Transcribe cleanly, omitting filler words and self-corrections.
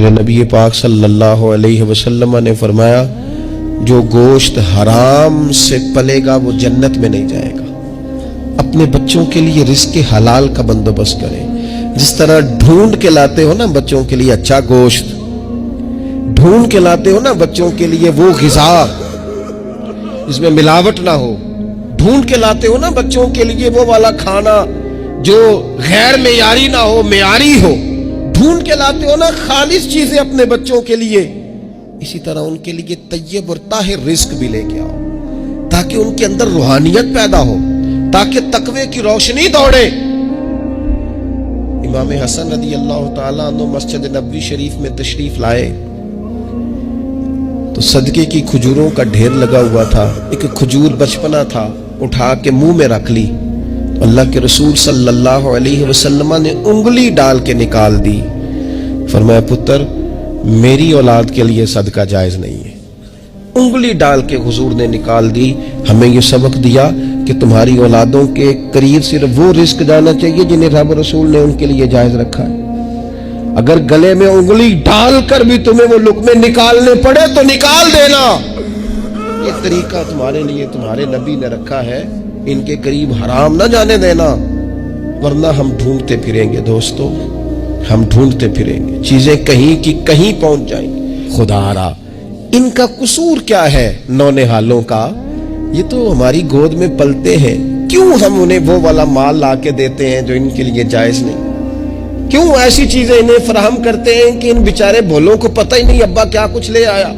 میرے نبی پاک صلی اللہ علیہ وسلم نے فرمایا جو گوشت حرام سے پلے گا وہ جنت میں نہیں جائے گا۔ اپنے بچوں کے لیے رزق حلال کا بندوبست کریں، جس طرح ڈھونڈ کے لاتے ہو نا بچوں کے لیے اچھا گوشت، ڈھونڈ کے لاتے ہو نا بچوں کے لیے وہ غذا جس میں ملاوٹ نہ ہو، ڈھونڈ کے لاتے ہو نا بچوں کے لیے وہ والا کھانا جو غیر معیاری نہ ہو، معیاری ہو، ڈھونڈ کے لاتے ہو نا خالص چیزیں اپنے بچوں کے لیے، اسی طرح ان کے لیے طیب اور طاہر رزق بھی لے کے آؤ تاکہ ان کے اندر روحانیت پیدا ہو، تاکہ تقوی کی روشنی دوڑے۔ امام حسن رضی اللہ تعالیٰ عنہ مسجد نبوی شریف میں تشریف لائے تو صدقے کی کھجوروں کا ڈھیر لگا ہوا تھا، ایک کھجور بچپنا تھا، اٹھا کے منہ میں رکھ لی، اللہ کے رسول صلی اللہ علیہ وسلم نے انگلی ڈال کے نکال دی، فرمایا پتر میری اولاد کے لیے صدقہ جائز نہیں ہے۔ انگلی ڈال کے حضور نے نکال دی، ہمیں یہ سبق دیا کہ تمہاری اولادوں کے قریب صرف وہ رزق جانا چاہیے جنہیں رب رسول نے ان کے لیے جائز رکھا ہے۔ اگر گلے میں انگلی ڈال کر بھی تمہیں وہ لقمے نکالنے پڑے تو نکال دینا، یہ طریقہ تمہارے لیے تمہارے نبی نے رکھا ہے، ان کے قریب حرام نہ جانے دینا، ورنہ ہم ڈھونڈتے پھریں گے دوستو، ہم ڈھونڈتے پھریں گے، چیزیں کہیں کی کہیں پہنچ جائیں گی۔ خدا را ان کا قصور کیا ہے نونہالوں کا؟ یہ تو ہماری گود میں پلتے ہیں، کیوں ہم انہیں وہ والا مال لا کے دیتے ہیں جو ان کے لیے جائز نہیں؟ کیوں ایسی چیزیں انہیں فراہم کرتے ہیں کہ ان بیچارے بھولوں کو پتہ ہی نہیں ابا کیا کچھ لے آیا؟